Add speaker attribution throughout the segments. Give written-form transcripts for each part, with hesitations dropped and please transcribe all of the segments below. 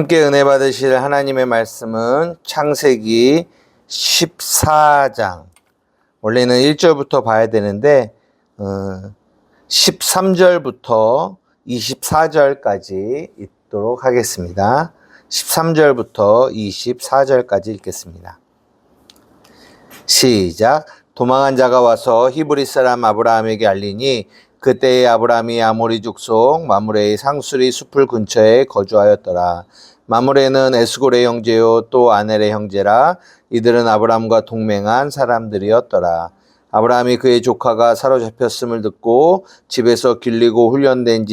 Speaker 1: 함께 은혜 받으실 하나님의 말씀은 창세기 14장, 원래는 1절부터 봐야 되는데 13절부터 24절까지 읽도록 하겠습니다. 13절부터 24절까지 읽겠습니다. 시작. 도망한 자가 와서 히브리 사람 아브라함에게 알리니 그때에 아브라함이 아모리 족속 마므레의 상수리 숲을 근처에 거주하였더라. 마므레는 에스골의 형제요 또 아넬의 형제라. 이들은 아브라함과 동맹한 사람들이었더라. 아브라함이 그의 조카가 사로잡혔음을 듣고 집에서 길리고 훈련된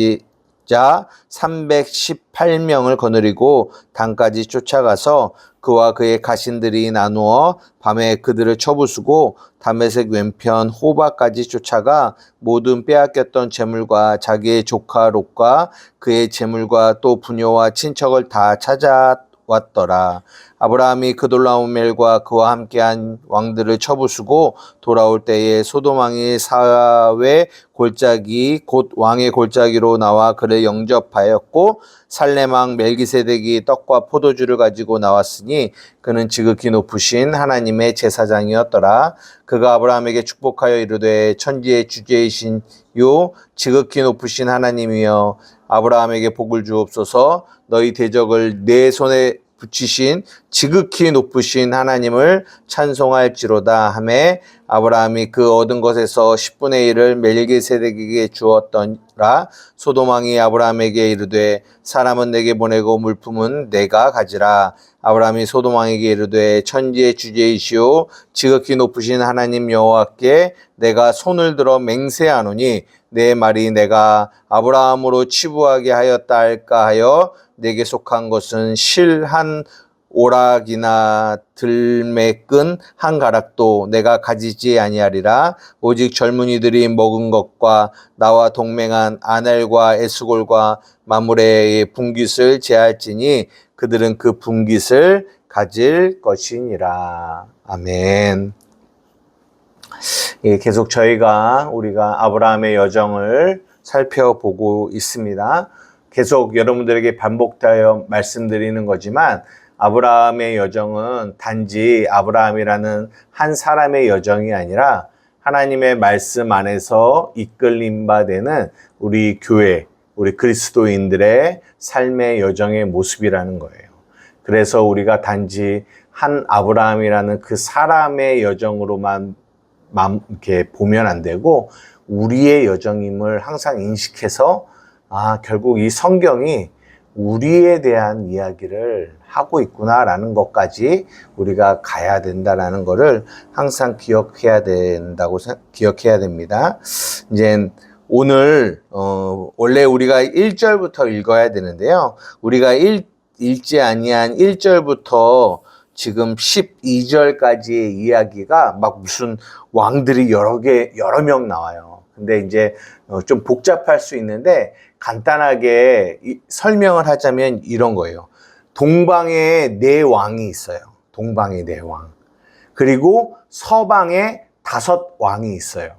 Speaker 1: 자 318명을 거느리고 단까지 쫓아가서 그와 그의 가신들이 나누어 밤에 그들을 쳐부수고 다메섹 왼편 호바까지 쫓아가 모든 빼앗겼던 재물과 자기의 조카 롯과 그의 재물과 또 부녀와 친척을 다 찾아왔더라. 아브라함이 그돌라오멜과 그와 함께한 왕들을 쳐부수고 돌아올 때에 소돔 왕이 사외 골짜기 곧 왕의 골짜기로 나와 그를 영접하였고 살렘 왕 멜기세덱이 떡과 포도주를 가지고 나왔으니 그는 지극히 높으신 하나님의 제사장이었더라. 그가 아브라함에게 축복하여 이르되 천지의 주제이신 요 지극히 높으신 하나님이여 아브라함에게 복을 주옵소서. 너희 대적을 내 손에 붙이신 지극히 높으신 하나님을 찬송할지로다 하매 아브라함이 그 얻은 것에서 10분의 1을 멜기세덱에게 주었더라. 소돔 왕이 아브라함에게 이르되 사람은 내게 보내고 물품은 내가 가지라. 아브라함이 소돔 왕에게 이르되 천지의 주제이시오 지극히 높으신 하나님 여호와께 내가 손을 들어 맹세하노니 내 말이 내가 아브라함으로 치부하게 하였다 할까 하여 내게 속한 것은 실 한 오락이나 들매끈 한 가락도 내가 가지지 아니하리라. 오직 젊은이들이 먹은 것과 나와 동맹한 아넬과 에스골과 마므레의 분깃을 제할지니 그들은 그 분깃을 가질 것이니라. 아멘. 계속 우리가 아브라함의 여정을 살펴보고 있습니다. 계속 여러분들에게 반복하여 말씀드리는 거지만 아브라함의 여정은 단지 아브라함이라는 한 사람의 여정이 아니라 하나님의 말씀 안에서 이끌림 바 되는 우리 교회, 우리 그리스도인들의 삶의 여정의 모습이라는 거예요. 그래서 우리가 단지 한 아브라함이라는 그 사람의 여정으로만 이렇게 보면 안 되고 우리의 여정임을 항상 인식해서 결국 이 성경이 우리에 대한 이야기를 하고 있구나라는 것까지 우리가 가야 된다라는 것을 항상 기억해야 됩니다. 이제 오늘 원래 우리가 1절부터 읽어야 되는데요. 우리가 읽지 아니한 1절부터 지금 12절까지의 이야기가 막 무슨 왕들이 여러 명 나와요. 근데 이제 좀 복잡할 수 있는데 간단하게 설명을 하자면 이런 거예요. 동방에 4왕이 있어요. 동방에 4왕. 그리고 서방에 5왕이 있어요.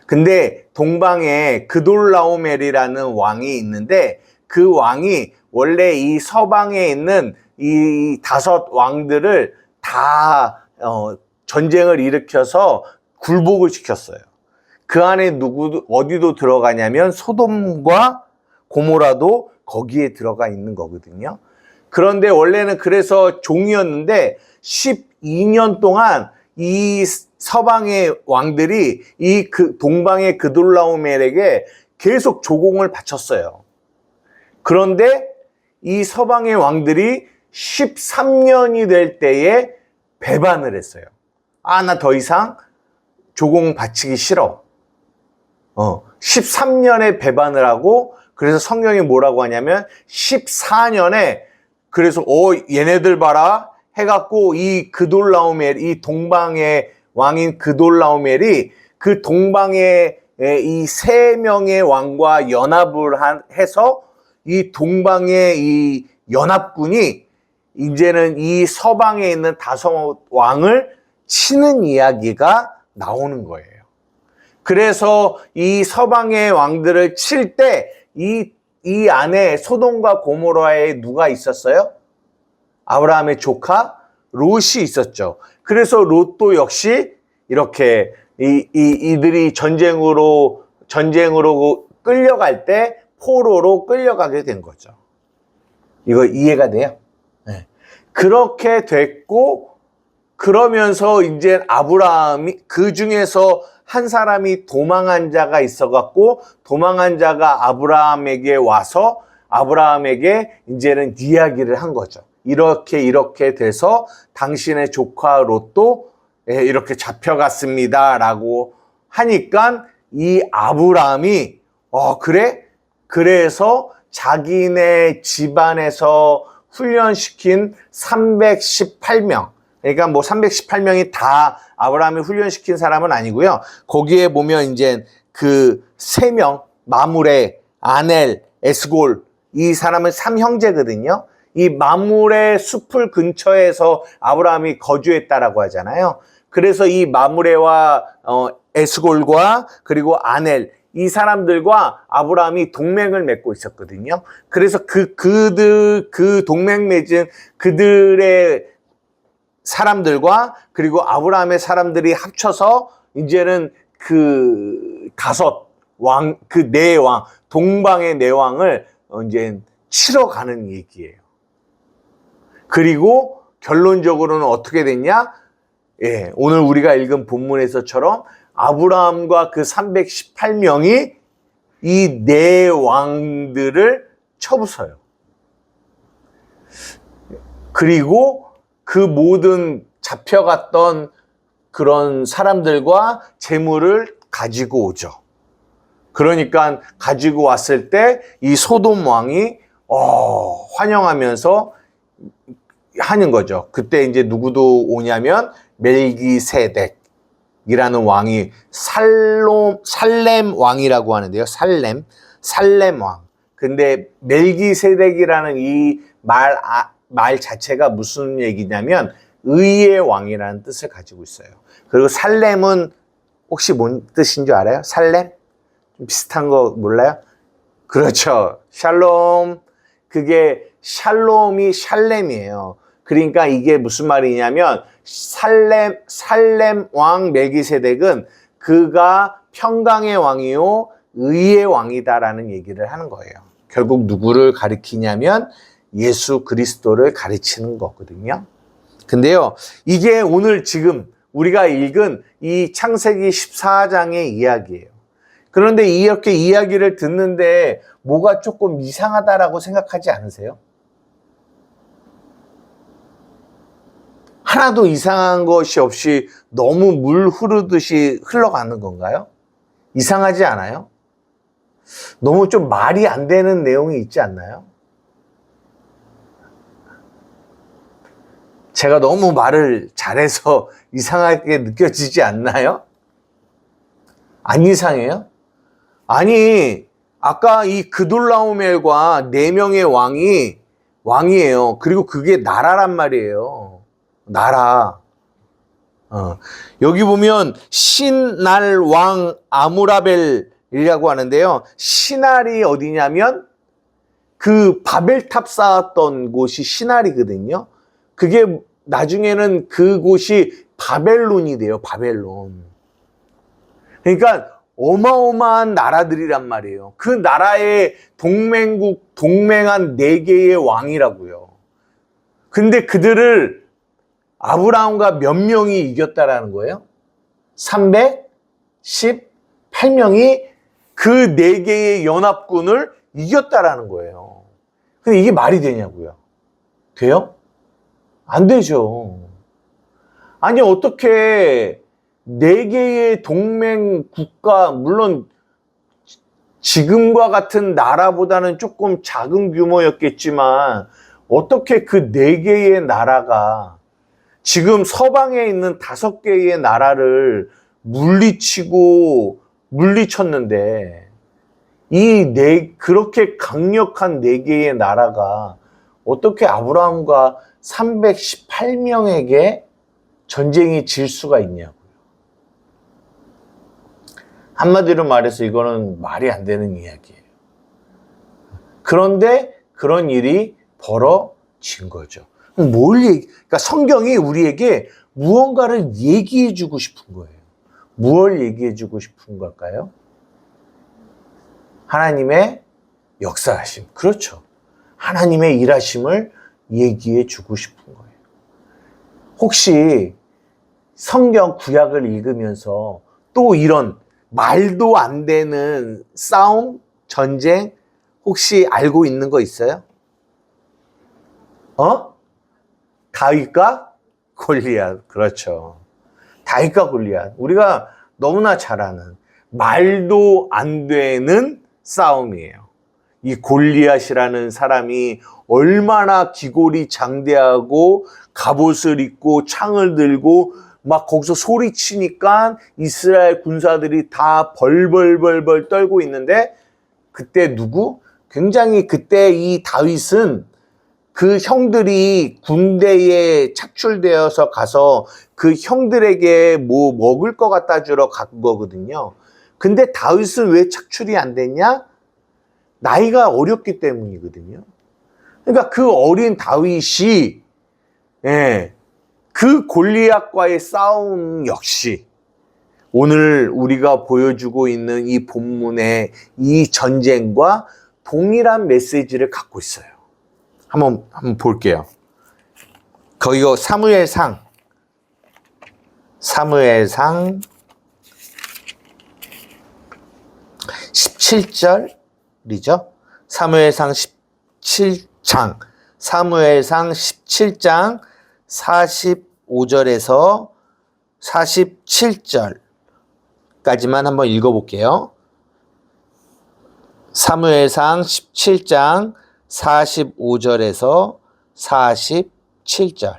Speaker 1: 근데 동방에 그돌라오멜이라는 왕이 있는데 그 왕이 원래 이 서방에 있는 이 5왕들을 다 전쟁을 일으켜서 굴복을 시켰어요. 그 안에 어디도 들어가냐면 소돔과 고모라도 거기에 들어가 있는 거거든요. 그런데 원래는 그래서 종이었는데 12년 동안 이 서방의 왕들이 동방의 그돌라오멜에게 계속 조공을 바쳤어요. 그런데 이 서방의 왕들이 13년이 될 때에 배반을 했어요. 나 더 이상 조공 바치기 싫어. 13년에 배반을 하고 그래서 성경이 뭐라고 하냐면 14년에 그래서 얘네들 봐라 해갖고 이 동방의 왕인 그돌라오멜이 그 동방의 이 3명의 왕과 연합을 해서 이 동방의 이 연합군이 이제는 이 서방에 있는 5왕을 치는 이야기가 나오는 거예요. 그래서 이 서방의 왕들을 칠 때 이 이 안에 소돔과 고모라에 누가 있었어요? 아브라함의 조카 롯이 있었죠. 그래서 롯도 역시 이렇게 이들이 전쟁으로 끌려갈 때 포로로 끌려가게 된 거죠. 이거 이해가 돼요? 네. 그렇게 됐고, 그러면서 이제 아브라함이 그 중에서 한 사람이 도망한 자가 있어갖고, 도망한 자가 아브라함에게 와서 아브라함에게 이제는 이야기를 한 거죠. 이렇게 돼서 당신의 조카 롯도 이렇게 잡혀갔습니다 라고 하니까 이 아브라함이 그래? 그래서 자기네 집안에서 훈련시킨 318명, 그러니까 뭐 318명이 다 아브라함이 훈련시킨 사람은 아니고요. 거기에 보면 이제 그 3명, 마므레, 아넬, 에스골, 이 사람은 3형제거든요. 이 마므레 숲을 근처에서 아브라함이 거주했다라고 하잖아요. 그래서 이 마므레와 에스골과 그리고 아넬, 이 사람들과 아브라함이 동맹을 맺고 있었거든요. 그래서 그 동맹 맺은 그들의 사람들과 그리고 아브라함의 사람들이 합쳐서 이제는 그 다섯 왕, 그 네 왕, 동방의 네 왕을 이제 치러 가는 얘기예요. 그리고 결론적으로는 어떻게 됐냐? 예, 오늘 우리가 읽은 본문에서처럼 아브라함과 그 318명이 이 네 왕들을 쳐부숴요. 그리고 그 모든 잡혀갔던 그런 사람들과 재물을 가지고 오죠. 그러니까 가지고 왔을 때 이 소돔 왕이 환영하면서 하는 거죠. 그때 이제 누구도 오냐면 멜기세덱이라는 왕이 살렘 왕이라고 하는데요. 살렘 왕. 근데 멜기세덱이라는 이 말 자체가 무슨 얘기냐면 의의 왕이라는 뜻을 가지고 있어요. 그리고 살렘은 혹시 뭔 뜻인 줄 알아요? 살렘? 좀 비슷한 거 몰라요? 그렇죠. 샬롬. 그게 샬롬이 샬렘이에요. 그러니까 이게 무슨 말이냐면 살렘 왕 멜기세덱은 그가 평강의 왕이요 의의 왕이다라는 얘기를 하는 거예요. 결국 누구를 가리키냐면 예수 그리스도를 가르치는 거거든요. 근데요, 이게 오늘 지금 우리가 읽은 이 창세기 14장의 이야기예요. 그런데 이렇게 이야기를 듣는데 뭐가 조금 이상하다라고 생각하지 않으세요? 하나도 이상한 것이 없이 너무 물 흐르듯이 흘러가는 건가요? 이상하지 않아요? 너무 좀 말이 안 되는 내용이 있지 않나요? 제가 너무 말을 잘해서 이상하게 느껴지지 않나요? 안 이상해요? 아니, 아까 이 그돌라오멜과 4명의 왕이에요. 그리고 그게 나라란 말이에요. 나라. 여기 보면 신날 왕 아무라벨이라고 하는데요. 신할이 어디냐면 그 바벨탑 쌓았던 곳이 신할이거든요. 그게 나중에는 그곳이 바벨론이 돼요. 바벨론. 그러니까 어마어마한 나라들이란 말이에요. 그 나라의 동맹한 4개의 왕이라고요. 근데 그들을 아브라함과 몇 명이 이겼다라는 거예요? 318명이 그 4개의 연합군을 이겼다라는 거예요. 근데 이게 말이 되냐고요? 돼요? 안 되죠. 아니, 어떻게 4개의 동맹 국가, 물론 지금과 같은 나라보다는 조금 작은 규모였겠지만 어떻게 그 4개의 나라가 지금 서방에 있는 5개의 나라를 물리쳤는데 그렇게 강력한 4개의 나라가 어떻게 아브라함과 318명에게 전쟁이 질 수가 있냐고요. 한마디로 말해서 이거는 말이 안 되는 이야기예요. 그런데 그런 일이 벌어진 거죠. 그러니까 성경이 우리에게 무언가를 얘기해 주고 싶은 거예요. 무엇을 얘기해 주고 싶은 걸까요? 하나님의 역사하심. 그렇죠. 하나님의 일하심을 얘기해 주고 싶은 거예요. 혹시 성경 구약을 읽으면서 또 이런 말도 안 되는 싸움, 전쟁 혹시 알고 있는 거 있어요? 다윗과 골리앗. 그렇죠. 다윗과 골리앗. 우리가 너무나 잘 아는 말도 안 되는 싸움이에요. 이 골리앗이라는 사람이 얼마나 기골이 장대하고 갑옷을 입고 창을 들고 막 거기서 소리치니까 이스라엘 군사들이 다 벌벌벌벌 떨고 있는데 그때 굉장히 그때 이 다윗은 그 형들이 군대에 착출되어서 가서 그 형들에게 뭐 먹을 거 갖다 주러 간 거거든요. 근데 다윗은 왜 착출이 안 됐냐? 나이가 어렸기 때문이거든요. 그러니까 그 어린 다윗이 그 골리앗과의 싸움 역시 오늘 우리가 보여주고 있는 이 본문의 이 전쟁과 동일한 메시지를 갖고 있어요. 한번 볼게요. 거기가 사무엘상 17절이죠. 사무엘상 17장 45절에서 47절까지만 한번 읽어볼게요. 사무엘상 17장 45절에서 47절.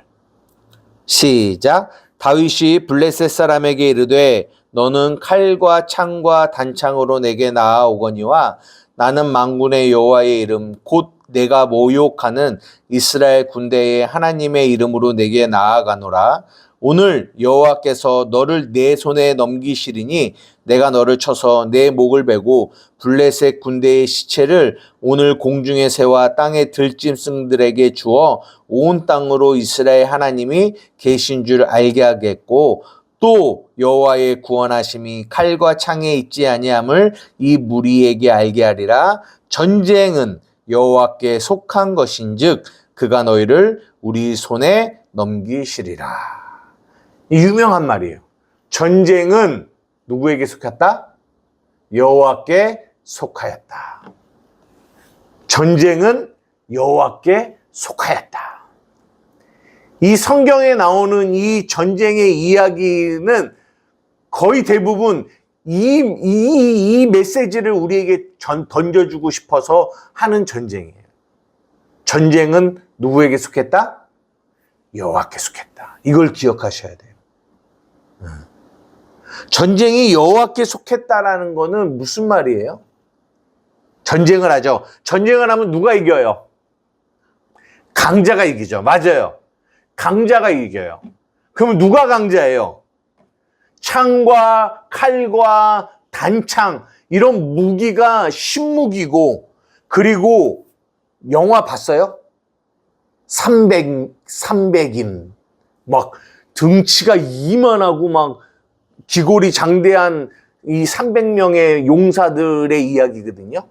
Speaker 1: 시작. 다윗이 블레셋 사람에게 이르되 너는 칼과 창과 단창으로 내게 나아오거니와 나는 만군의 여호와의 이름 곧 내가 모욕하는 이스라엘 군대의 하나님의 이름으로 내게 나아가노라. 오늘 여호와께서 너를 내 손에 넘기시리니 내가 너를 쳐서 내 목을 베고 블레셋 군대의 시체를 오늘 공중의 새와 땅의 들짐승들에게 주어 온 땅으로 이스라엘 하나님이 계신 줄 알게 하겠고 또 여호와의 구원하심이 칼과 창에 있지 아니함을 이 무리에게 알게 하리라. 전쟁은 여호와께 속한 것인즉 그가 너희를 우리 손에 넘기시리라. 유명한 말이에요. 전쟁은 누구에게 속했다? 여호와께 속하였다. 전쟁은 여호와께 속하였다. 이 성경에 나오는 이 전쟁의 이야기는 거의 대부분 이 메시지를 우리에게 던져주고 싶어서 하는 전쟁이에요. 전쟁은 누구에게 속했다? 여호와께 속했다. 이걸 기억하셔야 돼요. 전쟁이 여호와께 속했다라는 거는 무슨 말이에요? 전쟁을 하죠. 전쟁을 하면 누가 이겨요? 강자가 이기죠. 맞아요. 강자가 이겨요. 그러면 누가 강자예요? 창과 칼과 단창 이런 무기가 신무기고 그리고 영화 봤어요? 300인 막 등치가 이만하고 막 기골이 장대한 이 300명의 용사들의 이야기거든요.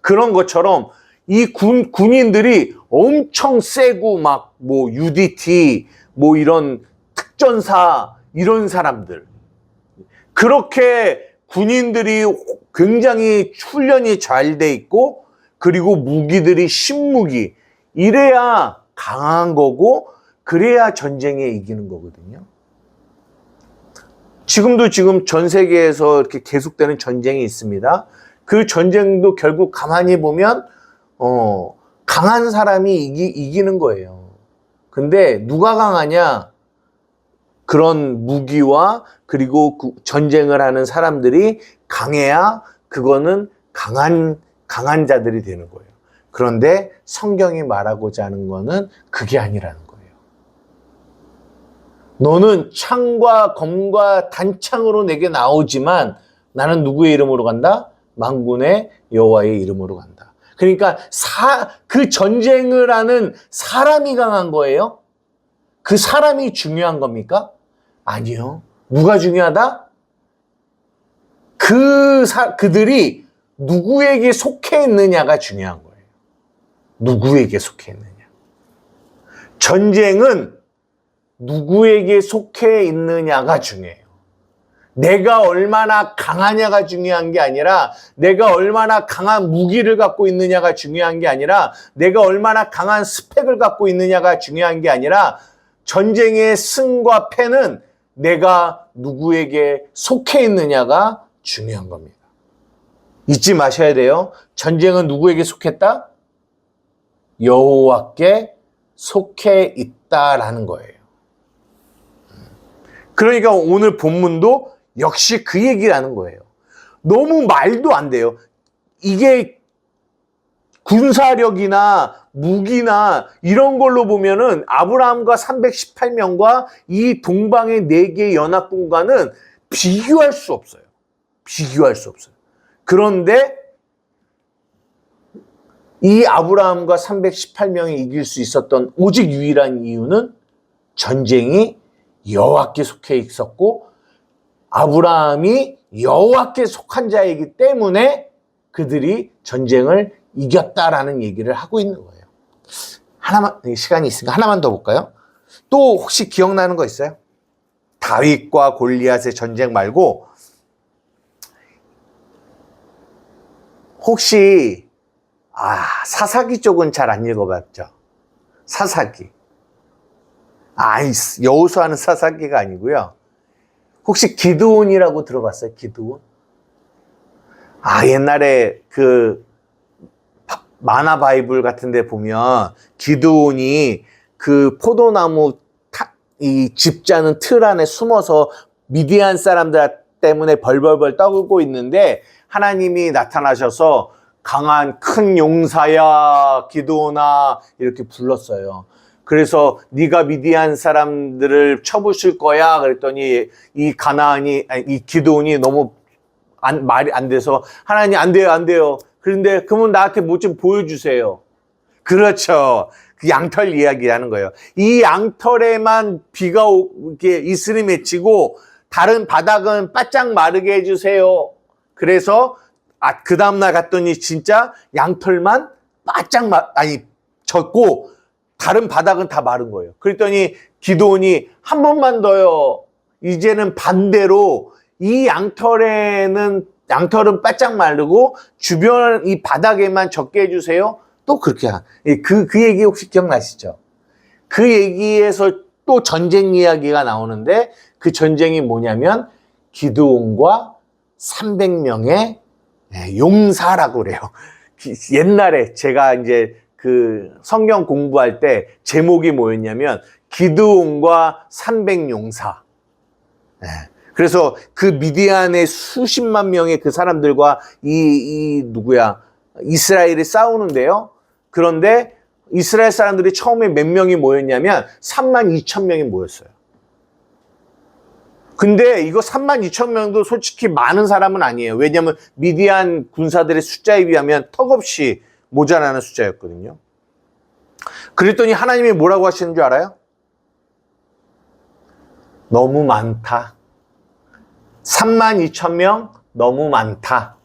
Speaker 1: 그런 것처럼 이 군인들이 엄청 세고 막 뭐 UDT 뭐 이런 특전사 이런 사람들 그렇게 군인들이 굉장히 훈련이 잘 돼 있고 그리고 무기들이 신무기 이래야 강한 거고 그래야 전쟁에 이기는 거거든요. 지금 전 세계에서 이렇게 계속되는 전쟁이 있습니다. 그 전쟁도 결국 가만히 보면 강한 사람이 이기는 거예요. 근데 누가 강하냐? 그런 무기와 그리고 전쟁을 하는 사람들이 강해야 그거는 강한 자들이 되는 거예요. 그런데 성경이 말하고자 하는 거는 그게 아니라는 거예요. 너는 창과 검과 단창으로 내게 나오지만 나는 누구의 이름으로 간다? 만군의 여호와의 이름으로 간다. 그러니까 그 전쟁을 하는 사람이 강한 거예요? 그 사람이 중요한 겁니까? 아니요. 누가 중요하다? 그들이 누구에게 속해 있느냐가 중요한 거예요. 누구에게 속해 있느냐. 전쟁은 누구에게 속해 있느냐가 중요해요. 내가 얼마나 강하냐가 중요한 게 아니라, 내가 얼마나 강한 무기를 갖고 있느냐가 중요한 게 아니라, 내가 얼마나 강한 스펙을 갖고 있느냐가 중요한 게 아니라, 전쟁의 승과 패는 내가 누구에게 속해 있느냐가 중요한 겁니다. 잊지 마셔야 돼요. 전쟁은 누구에게 속했다? 여호와께 속해 있다라는 거예요. 그러니까 오늘 본문도 역시 그 얘기를 하는 거예요. 너무 말도 안 돼요. 이게 군사력이나 무기나 이런 걸로 보면은 아브라함과 318명과 이 동방의 4개의 연합군과는 비교할 수 없어요. 비교할 수 없어요. 그런데 이 아브라함과 318명이 이길 수 있었던 오직 유일한 이유는 전쟁이 여호와께 속해 있었고 아브라함이 여호와께 속한 자이기 때문에 그들이 전쟁을 이겼다라는 얘기를 하고 있는 거예요. 하나만, 시간이 있으니까 하나만 더 볼까요? 또 혹시 기억나는 거 있어요? 다윗과 골리앗의 전쟁 말고 혹시 사사기 쪽은 잘 안 읽어봤죠? 사사기. 여호수아는 사사기가 아니고요. 혹시 기드온이라고 들어봤어요? 기드온? 옛날에 그 만화 바이블 같은 데 보면 기드온이 그 포도나무 이 집자는 틀 안에 숨어서 미디안 사람들 때문에 벌벌벌 떨고 있는데 하나님이 나타나셔서 강한 큰 용사야 기드온아 이렇게 불렀어요. 그래서 네가 미디안 사람들을 쳐부실 거야 그랬더니 이 기드온이 너무 말이 안 돼서 하나님 안 돼요. 그런데 그러면 나한테 뭐 좀 보여주세요. 그렇죠. 그 양털 이야기하는 거예요. 이 양털에만 비가 이렇게 이슬이 맺히고 다른 바닥은 바짝 마르게 해주세요. 그래서 그 다음날 갔더니 진짜 양털만 바짝 젖고 다른 바닥은 다 마른 거예요. 그랬더니 기드온이 한 번만 더요. 이제는 반대로 이 양털은 바짝 마르고 주변 이 바닥에만 젖게 해주세요. 또 그렇게 그 얘기 혹시 기억나시죠? 그 얘기에서 또 전쟁 이야기가 나오는데 그 전쟁이 뭐냐면 기드온과 300명의 용사라고 그래요. 옛날에 제가 이제 그 성경 공부할 때 제목이 뭐였냐면 기드온과 300용사. 그래서 그 미디안의 수십만 명의 그 사람들과 이스라엘이 싸우는데요. 그런데 이스라엘 사람들이 처음에 몇 명이 모였냐면 32,000명이 모였어요. 근데 이거 32,000명도 솔직히 많은 사람은 아니에요. 왜냐하면 미디안 군사들의 숫자에 비하면 턱없이 모자라는 숫자였거든요. 그랬더니 하나님이 뭐라고 하시는 줄 알아요? 너무 많다. 32,000명 너무 많다.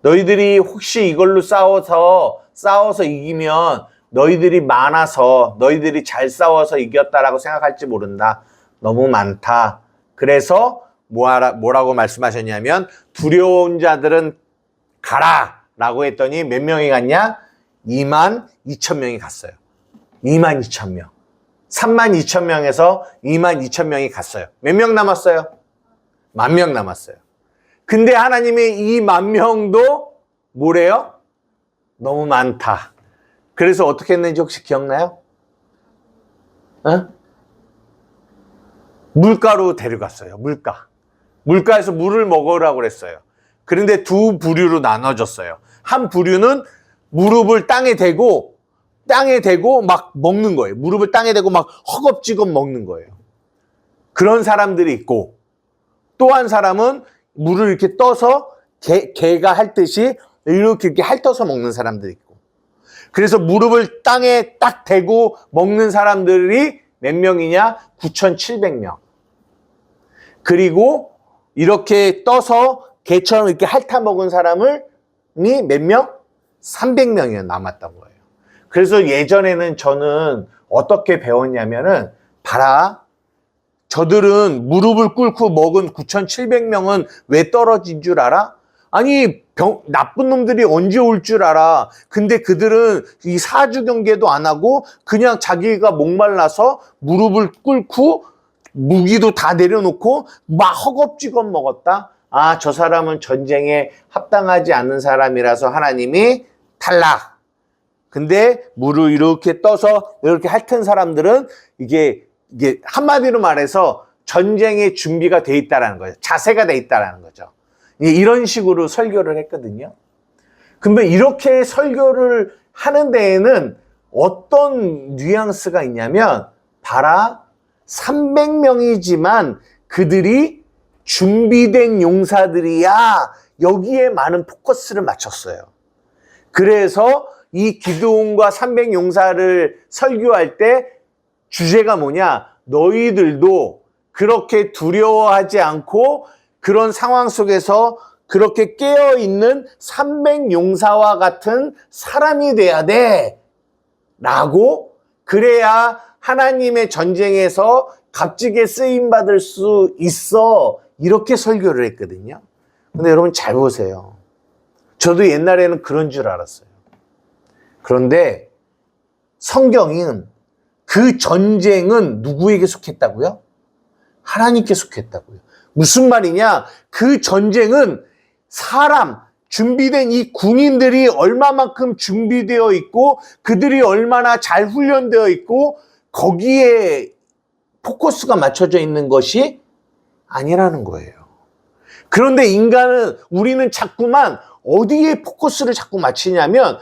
Speaker 1: 너희들이 혹시 이걸로 싸워서 이기면 너희들이 많아서 너희들이 잘 싸워서 이겼다라고 생각할지 모른다. 너무 많다. 그래서 뭐라고 말씀하셨냐면 두려운 자들은 가라 라고 했더니 몇 명이 갔냐? 22,000명이 갔어요. 22,000명. 32,000명에서 22,000명이 갔어요. 몇 명 남았어요? 10,000명 남았어요. 근데 하나님이 이 10,000명도 뭐래요? 너무 많다. 그래서 어떻게 했는지 혹시 기억나요? 물가로 데려갔어요. 물가에서 물을 먹으라고 그랬어요. 그런데 두 부류로 나눠졌어요. 한 부류는 무릎을 땅에 대고 막 먹는 거예요. 무릎을 땅에 대고 막 허겁지겁 먹는 거예요. 그런 사람들이 있고 또 한 사람은 물을 이렇게 떠서 개가 핥듯이 이렇게 핥아서 먹는 사람들이 있고 그래서 무릎을 땅에 딱 대고 먹는 사람들이 몇 명이냐? 9,700명. 그리고 이렇게 떠서 개처럼 이렇게 핥아 먹은 사람이 몇 명? 300명이 남았던 거예요. 그래서 예전에는 저는 어떻게 배웠냐면은, 봐라. 저들은 무릎을 꿇고 먹은 9,700명은 왜 떨어진 줄 알아? 아니, 나쁜 놈들이 언제 올 줄 알아? 근데 그들은 이 사주 경계도 안 하고 그냥 자기가 목말라서 무릎을 꿇고 무기도 다 내려놓고 막 허겁지겁 먹었다? 아, 저 사람은 전쟁에 합당하지 않는 사람이라서 하나님이 탈락. 근데 물을 이렇게 떠서 이렇게 핥은 사람들은 이게 한마디로 말해서 전쟁의 준비가 돼 있다라는 거죠. 자세가 돼 있다라는 거죠. 이런 식으로 설교를 했거든요. 근데 이렇게 설교를 하는 데에는 어떤 뉘앙스가 있냐면, 봐라, 300명이지만 그들이 준비된 용사들이야. 여기에 많은 포커스를 맞췄어요. 그래서 이 기드온과 300 용사를 설교할 때 주제가 뭐냐? 너희들도 그렇게 두려워하지 않고 그런 상황 속에서 그렇게 깨어있는 300 용사와 같은 사람이 돼야 돼. 라고, 그래야 하나님의 전쟁에서 값지게 쓰임받을 수 있어. 이렇게 설교를 했거든요. 근데 여러분 잘 보세요. 저도 옛날에는 그런 줄 알았어요. 그런데 성경은 그 전쟁은 누구에게 속했다고요? 하나님께 속했다고요. 무슨 말이냐? 그 전쟁은 사람, 준비된 이 군인들이 얼마만큼 준비되어 있고 그들이 얼마나 잘 훈련되어 있고 거기에 포커스가 맞춰져 있는 것이 아니라는 거예요. 그런데 우리는 자꾸만 어디에 포커스를 자꾸 맞추냐면,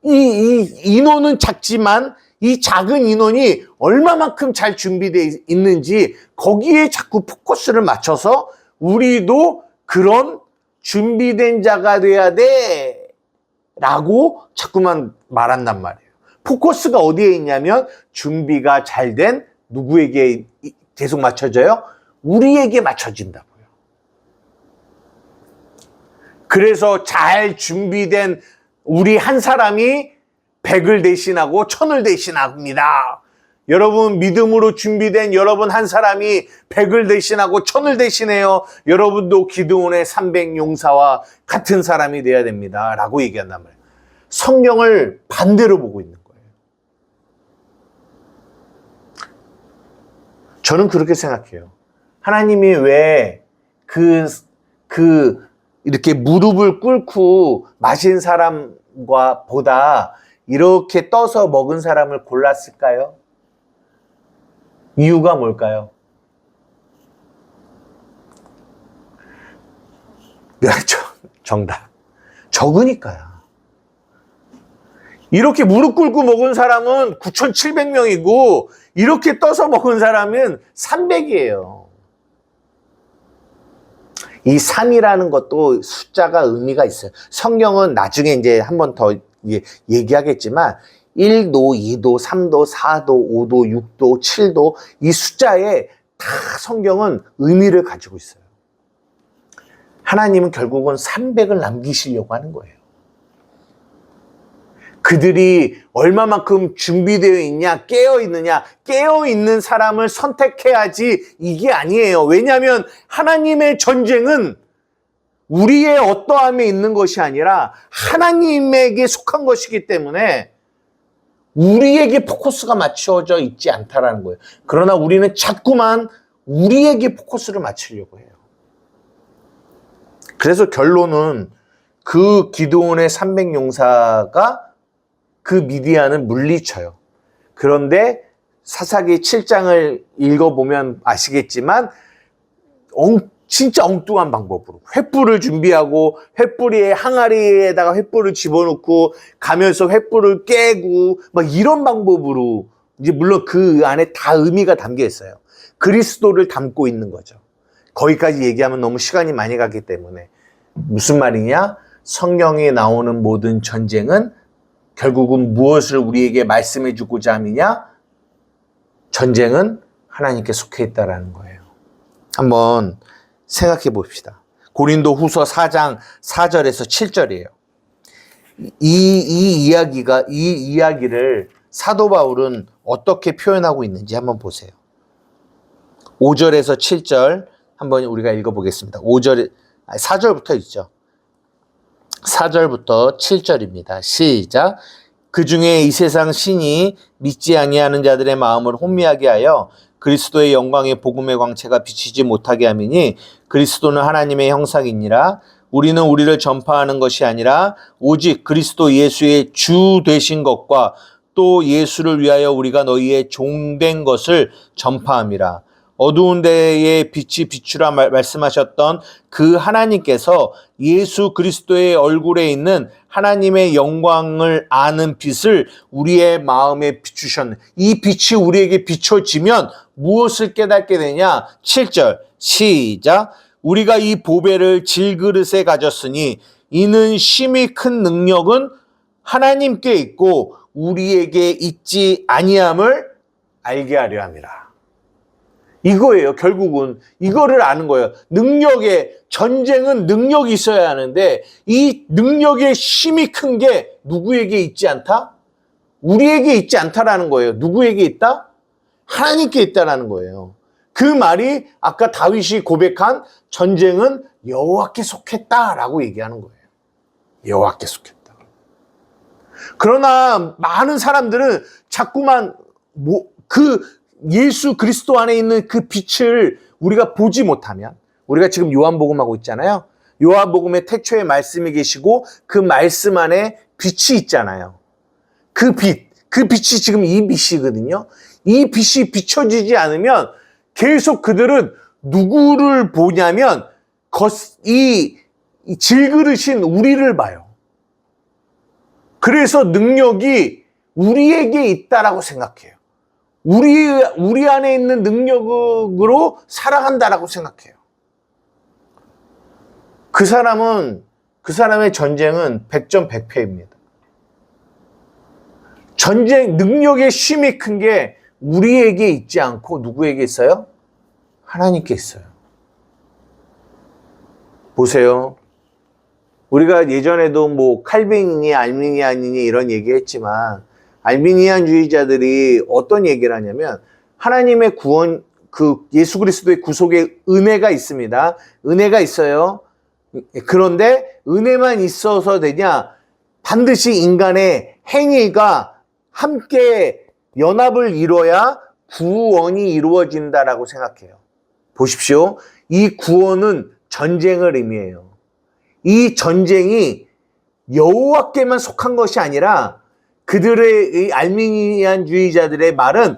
Speaker 1: 이 인원은 작지만 이 작은 인원이 얼마만큼 잘 준비되어 있는지 거기에 자꾸 포커스를 맞춰서 우리도 그런 준비된 자가 돼야 돼 라고 자꾸만 말한단 말이에요. 포커스가 어디에 있냐면 준비가 잘 된 누구에게 계속 맞춰져요? 우리에게 맞춰진다고요. 그래서 잘 준비된 우리 한 사람이 100을 대신하고 1000을 대신합니다. 여러분, 믿음으로 준비된 여러분 한 사람이 100을 대신하고 1000을 대신해요. 여러분도 기드온의 300 용사와 같은 사람이 돼야 됩니다. 라고 얘기한단 말이에요. 성경을 반대로 보고 있는 거예요. 저는 그렇게 생각해요. 하나님이 왜 이렇게 무릎을 꿇고 마신 사람과 보다 이렇게 떠서 먹은 사람을 골랐을까요? 이유가 뭘까요? 정답. 적으니까요. 이렇게 무릎 꿇고 먹은 사람은 9,700명이고 이렇게 떠서 먹은 사람은 300이에요. 이 3이라는 것도 숫자가 의미가 있어요. 성경은 나중에 이제 한 번 더 얘기하겠지만 1도, 2도, 3도, 4도, 5도, 6도, 7도 이 숫자에 다 성경은 의미를 가지고 있어요. 하나님은 결국은 300을 남기시려고 하는 거예요. 그들이 얼마만큼 준비되어 있냐, 깨어있느냐, 깨어있는 사람을 선택해야지 이게 아니에요. 왜냐하면 하나님의 전쟁은 우리의 어떠함에 있는 것이 아니라 하나님에게 속한 것이기 때문에 우리에게 포커스가 맞춰져 있지 않다라는 거예요. 그러나 우리는 자꾸만 우리에게 포커스를 맞추려고 해요. 그래서 결론은 그 기드온의 300 용사가 그 미디안을 물리쳐요. 그런데 사사기 7장을 읽어보면 아시겠지만 진짜 엉뚱한 방법으로 횃불을 준비하고 횃불의 항아리에다가 횃불을 집어넣고 가면서 횃불을 깨고 막 이런 방법으로, 이제 물론 그 안에 다 의미가 담겨 있어요. 그리스도를 담고 있는 거죠. 거기까지 얘기하면 너무 시간이 많이 가기 때문에. 무슨 말이냐? 성경에 나오는 모든 전쟁은 결국은 무엇을 우리에게 말씀해 주고자 하느냐? 전쟁은 하나님께 속해 있다라는 거예요. 한번 생각해 봅시다. 고린도 후서 4장 4절에서 7절이에요. 이 이야기를 사도 바울은 어떻게 표현하고 있는지 한번 보세요. 5절에서 7절 한번 우리가 읽어보겠습니다. 4절부터 있죠. 4절부터 7절입니다. 시작. 그 중에 이 세상 신이 믿지 아니하는 자들의 마음을 혼미하게 하여 그리스도의 영광의 복음의 광채가 비치지 못하게 함이니 그리스도는 하나님의 형상이니라. 우리는 우리를 전파하는 것이 아니라 오직 그리스도 예수의 주 되신 것과 또 예수를 위하여 우리가 너희의 종된 것을 전파함이라. 어두운 데에 빛이 비추라 말씀하셨던 그 하나님께서 예수 그리스도의 얼굴에 있는 하나님의 영광을 아는 빛을 우리의 마음에 비추셨네. 이 빛이 우리에게 비춰지면 무엇을 깨닫게 되냐? 7절 시작. 우리가 이 보배를 질그릇에 가졌으니 이는 심히 큰 능력은 하나님께 있고 우리에게 있지 아니함을 알게 하려 함이라. 이거예요. 결국은 이거를 아는 거예요. 전쟁은 능력이 있어야 하는데 이 능력의 힘이 큰 게 누구에게 있지 않다? 우리에게 있지 않다라는 거예요. 누구에게 있다? 하나님께 있다라는 거예요. 그 말이 아까 다윗이 고백한 전쟁은 여호와께 속했다라고 얘기하는 거예요. 여호와께 속했다. 그러나 많은 사람들은 자꾸만 예수 그리스도 안에 있는 그 빛을 우리가 보지 못하면, 우리가 지금 요한복음 하고 있잖아요. 요한복음의 태초에 말씀이 계시고 그 말씀 안에 빛이 있잖아요. 그 빛이 지금 이 빛이거든요. 이 빛이 비춰지지 않으면 계속 그들은 누구를 보냐면 이 질그릇인 우리를 봐요. 그래서 능력이 우리에게 있다라고 생각해요. 우리 안에 있는 능력으로 살아간다라고 생각해요. 그 사람의 전쟁은 100전 100패입니다. 능력의 힘이 큰 게 우리에게 있지 않고 누구에게 있어요? 하나님께 있어요. 보세요. 우리가 예전에도 칼빈이니 알미니안이니 이런 얘기 했지만 알미니안주의자들이 어떤 얘기를 하냐면 하나님의 구원, 예수 그리스도의 구속의 은혜가 있습니다. 은혜가 있어요. 그런데 은혜만 있어서 되냐? 반드시 인간의 행위가 함께 연합을 이뤄야 구원이 이루어진다라고 생각해요. 보십시오. 이 구원은 전쟁을 의미해요. 이 전쟁이 여호와께만 속한 것이 아니라 그들의 알미니안주의자들의 말은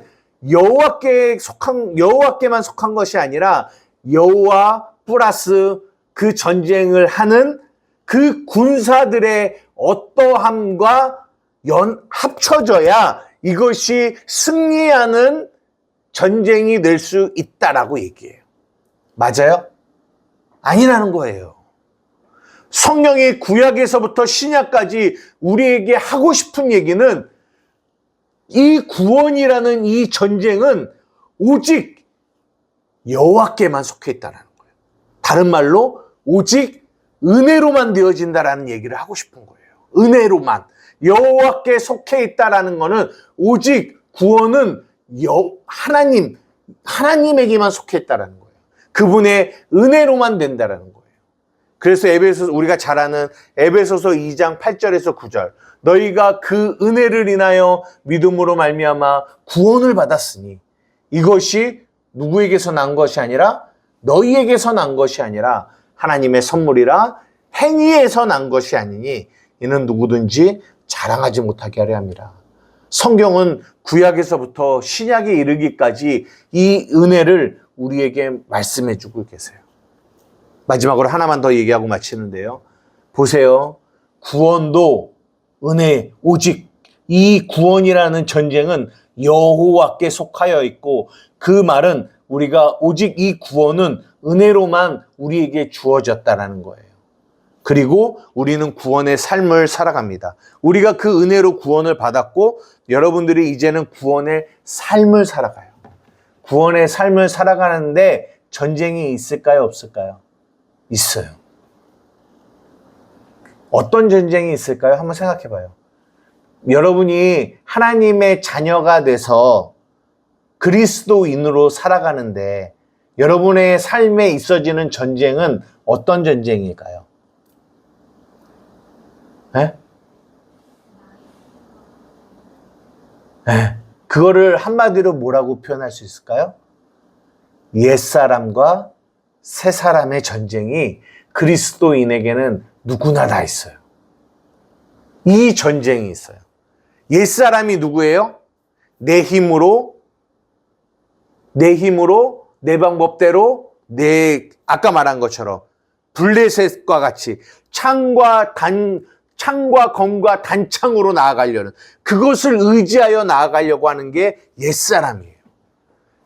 Speaker 1: 여호와께만 속한 것이 아니라 여호와 플러스 그 전쟁을 하는 그 군사들의 어떠함과 합쳐져야 이것이 승리하는 전쟁이 될 수 있다라고 얘기해요. 맞아요? 아니라는 거예요. 성경의 구약에서부터 신약까지 우리에게 하고 싶은 얘기는 이 구원이라는 이 전쟁은 오직 여호와께만 속해 있다는 거예요. 다른 말로 오직 은혜로만 되어진다라는 얘기를 하고 싶은 거예요. 은혜로만. 여호와께 속해 있다라는 거는 오직 구원은 하나님에게만 속해 있다라는 거예요. 그분의 은혜로만 된다라는 거예요. 그래서 우리가 잘 아는 에베소서 2장 8절에서 9절. 너희가 그 은혜를 인하여 믿음으로 말미암아 구원을 받았으니 이것이 누구에게서 난 것이 아니라 너희에게서 난 것이 아니라 하나님의 선물이라 행위에서 난 것이 아니니 이는 누구든지 자랑하지 못하게 하려 함이라. 성경은 구약에서부터 신약에 이르기까지 이 은혜를 우리에게 말씀해 주고 계세요. 마지막으로 하나만 더 얘기하고 마치는데요. 보세요. 구원도 은혜, 오직 이 구원이라는 전쟁은 여호와께 속하여 있고 그 말은 우리가 오직 이 구원은 은혜로만 우리에게 주어졌다라는 거예요. 그리고 우리는 구원의 삶을 살아갑니다. 우리가 그 은혜로 구원을 받았고 여러분들이 이제는 구원의 삶을 살아가요. 구원의 삶을 살아가는데 전쟁이 있을까요? 없을까요? 있어요. 어떤 전쟁이 있을까요? 한번 생각해 봐요. 여러분이 하나님의 자녀가 돼서 그리스도인으로 살아가는데 여러분의 삶에 있어지는 전쟁은 어떤 전쟁일까요? 네? 네. 그거를 한마디로 뭐라고 표현할 수 있을까요? 옛사람과 새사람의 전쟁이 그리스도인에게는 누구나 다 있어요. 이 전쟁이 있어요. 옛사람이 누구예요? 내 힘으로, 내 방법대로, 아까 말한 것처럼 블레셋과 같이 창과 검과 단창으로 나아가려는, 그것을 의지하여 나아가려고 하는 게 옛사람이에요.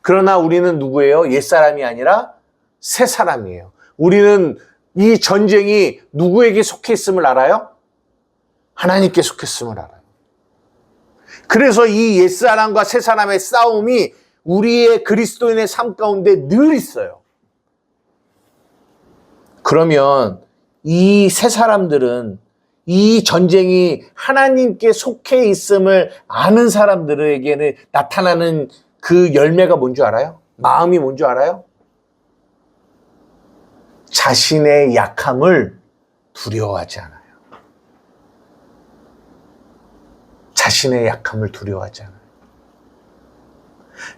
Speaker 1: 그러나 우리는 누구예요? 옛사람이 아니라 새사람이에요. 우리는 이 전쟁이 누구에게 속해 있음을 알아요? 하나님께 속해 있음을 알아요. 그래서 이 옛사람과 새사람의 싸움이 우리의 그리스도인의 삶 가운데 늘 있어요. 그러면 이 새사람들은 이 전쟁이 하나님께 속해 있음을 아는 사람들에게는 나타나는 그 열매가 뭔 줄 알아요? 마음이 뭔 줄 알아요? 자신의 약함을 두려워하지 않아요. 자신의 약함을 두려워하지 않아요.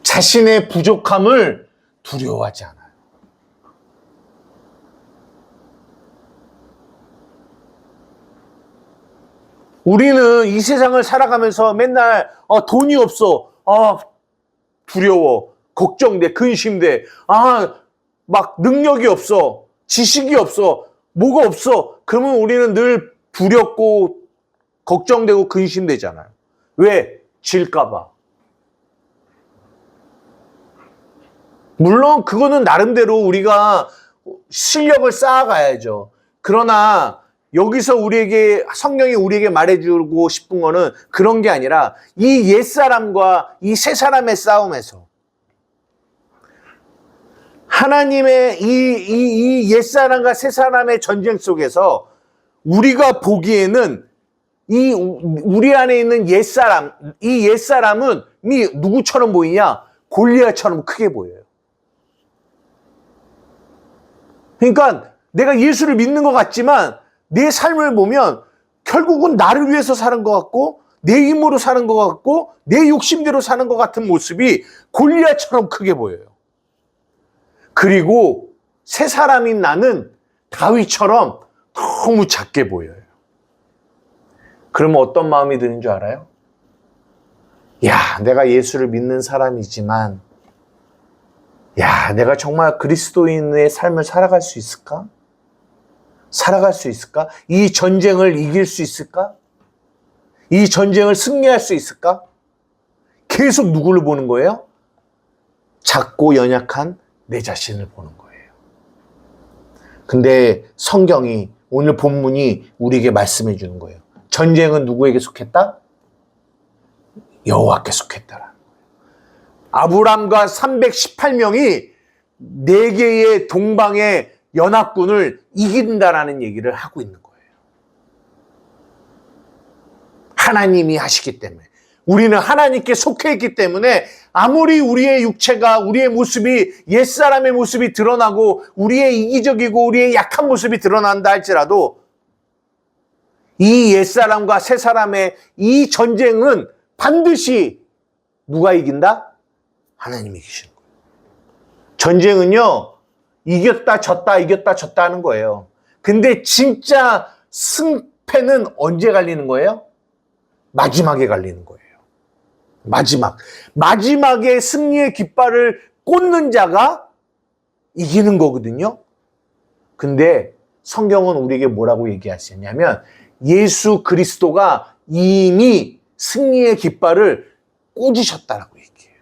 Speaker 1: 자신의 부족함을 두려워하지 않아요. 우리는 이 세상을 살아가면서 맨날 돈이 없어, 두려워, 걱정돼, 근심돼, 막 능력이 없어, 지식이 없어, 뭐가 없어. 그러면 우리는 늘 두렵고 걱정되고 근심되잖아요. 왜? 질까 봐. 물론 그거는 나름대로 우리가 실력을 쌓아가야죠. 그러나 여기서 성령이 우리에게 말해주고 싶은 거는 그런 게 아니라 이 옛사람과 이 새사람의 싸움에서 하나님의 이 옛사람과 새사람의 전쟁 속에서 우리가 보기에는 우리 안에 있는 옛사람, 이 옛사람은 누구처럼 보이냐? 골리앗처럼 크게 보여요. 그러니까 내가 예수를 믿는 것 같지만 내 삶을 보면 결국은 나를 위해서 사는 것 같고 내 힘으로 사는 것 같고 내 욕심대로 사는 것 같은 모습이 골리앗처럼 크게 보여요. 그리고 새 사람인 나는 다윗처럼 너무 작게 보여요. 그러면 어떤 마음이 드는 줄 알아요? 야, 내가 예수를 믿는 사람이지만 내가 정말 그리스도인의 삶을 살아갈 수 있을까? 살아갈 수 있을까? 이 전쟁을 이길 수 있을까? 이 전쟁을 승리할 수 있을까? 계속 누구를 보는 거예요? 작고 연약한 내 자신을 보는 거예요. 근데 성경이, 오늘 본문이 우리에게 말씀해 주는 거예요. 전쟁은 누구에게 속했다? 여호와께 속했다라는 거예요. 아브람과 318명이 4개의 동방의 연합군을 이긴다라는 얘기를 하고 있는 거예요. 하나님이 하시기 때문에. 우리는 하나님께 속해 있기 때문에 아무리 우리의 육체가, 우리의 모습이, 옛사람의 모습이 드러나고 우리의 이기적이고 우리의 약한 모습이 드러난다 할지라도 이 옛사람과 새사람의 이 전쟁은 반드시 누가 이긴다? 하나님이 이기시는 거예요. 전쟁은요, 이겼다 졌다 이겼다 졌다 하는 거예요. 근데 진짜 승패는 언제 갈리는 거예요? 마지막에 갈리는 거예요. 마지막에 승리의 깃발을 꽂는 자가 이기는 거거든요. 근데 성경은 우리에게 뭐라고 얘기하시냐면 예수 그리스도가 이미 승리의 깃발을 꽂으셨다라고 얘기해요.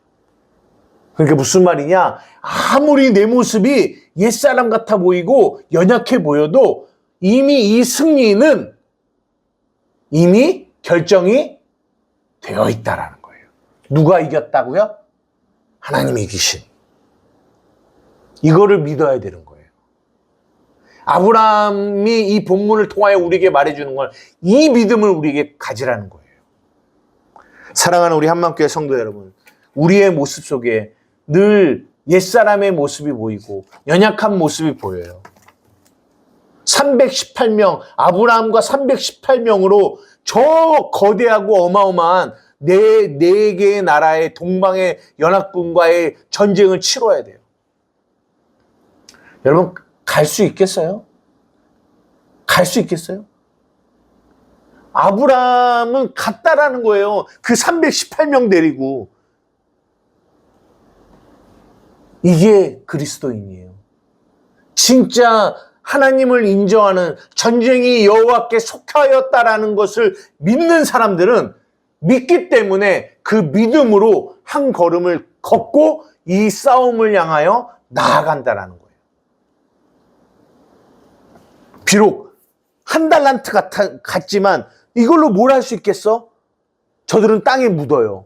Speaker 1: 그러니까 무슨 말이냐? 아무리 내 모습이 옛사람 같아 보이고 연약해 보여도 이미 이 승리는 이미 결정이 되어 있다라는 거예요. 누가 이겼다고요? 하나님이 이기신. 이거를 믿어야 되는 거예요. 아브라함이 이 본문을 통하여 우리에게 말해주는 건 이 믿음을 우리에게 가지라는 거예요. 사랑하는 우리 한마음교회 성도 여러분, 우리의 모습 속에 늘 옛사람의 모습이 보이고 연약한 모습이 보여요. 318명, 아브라함과 318명으로 저 거대하고 어마어마한 네 개의 나라의 동방의 연합군과의 전쟁을 치러야 돼요. 여러분, 갈 수 있겠어요? 갈 수 있겠어요? 아브라함은 갔다라는 거예요. 그 318명 데리고. 이게 그리스도인이에요. 진짜 하나님을 인정하는, 전쟁이 여호와께 속하였다라는 것을 믿는 사람들은 믿기 때문에 그 믿음으로 한 걸음을 걷고 이 싸움을 향하여 나아간다라는 거예요. 비록 한 달란트 같지만 이걸로 뭘 할 수 있겠어? 저들은 땅에 묻어요.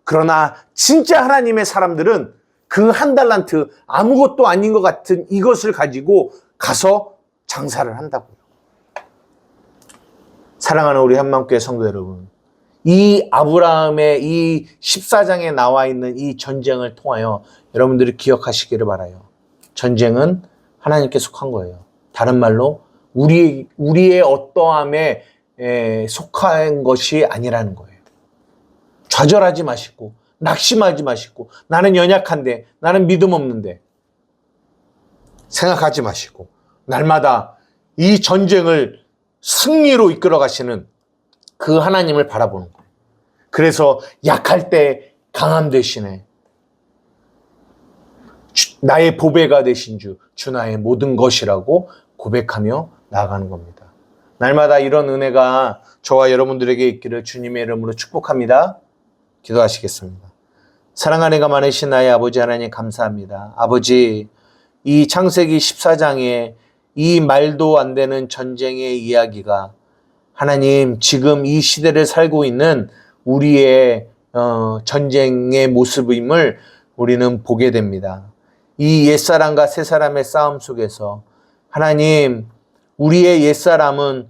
Speaker 1: 그러나 진짜 하나님의 사람들은 그 한 달란트, 아무것도 아닌 것 같은 이것을 가지고 가서 장사를 한다고요. 사랑하는 우리 한마음교회 성도 여러분, 이 아브라함의 이 14장에 나와 있는 이 전쟁을 통하여 여러분들이 기억하시기를 바라요. 전쟁은 하나님께 속한 거예요. 다른 말로 우리의 어떠함에 속한 것이 아니라는 거예요. 좌절하지 마시고 낙심하지 마시고 나는 연약한데, 나는 믿음 없는데 생각하지 마시고 날마다 이 전쟁을 승리로 이끌어 가시는 그 하나님을 바라보는 거예요. 그래서 약할 때 강함 되시네. 나의 보배가 되신 주 나의 모든 것이라고 고백하며 나아가는 겁니다. 날마다 이런 은혜가 저와 여러분들에게 있기를 주님의 이름으로 축복합니다. 기도하시겠습니다. 사랑하는 가 많으신 나의 아버지 하나님, 감사합니다. 아버지, 이 창세기 14장에 이 말도 안 되는 전쟁의 이야기가 하나님, 지금 이 시대를 살고 있는 우리의 전쟁의 모습임을 우리는 보게 됩니다. 이 옛사람과 새사람의 싸움 속에서 하나님, 우리의 옛사람은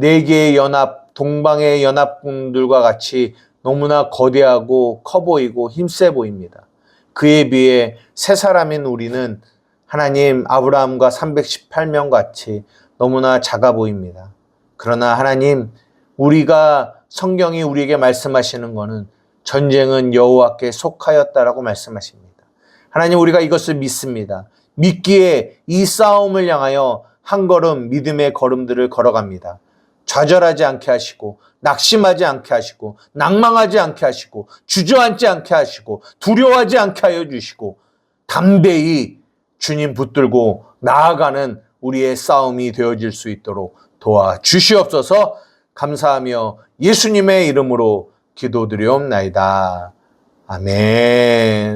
Speaker 1: 네 개의 연합, 동방의 연합군들과 같이 너무나 거대하고 커 보이고 힘세 보입니다. 그에 비해 새사람인 우리는 하나님, 아브라함과 318명 같이 너무나 작아 보입니다. 그러나 하나님, 우리가 성경이 우리에게 말씀하시는 것은 전쟁은 여호와께 속하였다라고 말씀하십니다. 하나님, 우리가 이것을 믿습니다. 믿기에 이 싸움을 향하여 한 걸음 믿음의 걸음들을 걸어갑니다. 좌절하지 않게 하시고, 낙심하지 않게 하시고, 낭망하지 않게 하시고, 주저앉지 않게 하시고, 두려워하지 않게 하여 주시고, 담대히 주님 붙들고 나아가는 우리의 싸움이 되어질 수 있도록 도와주시옵소서. 감사하며 예수님의 이름으로 기도드리옵나이다. 아멘.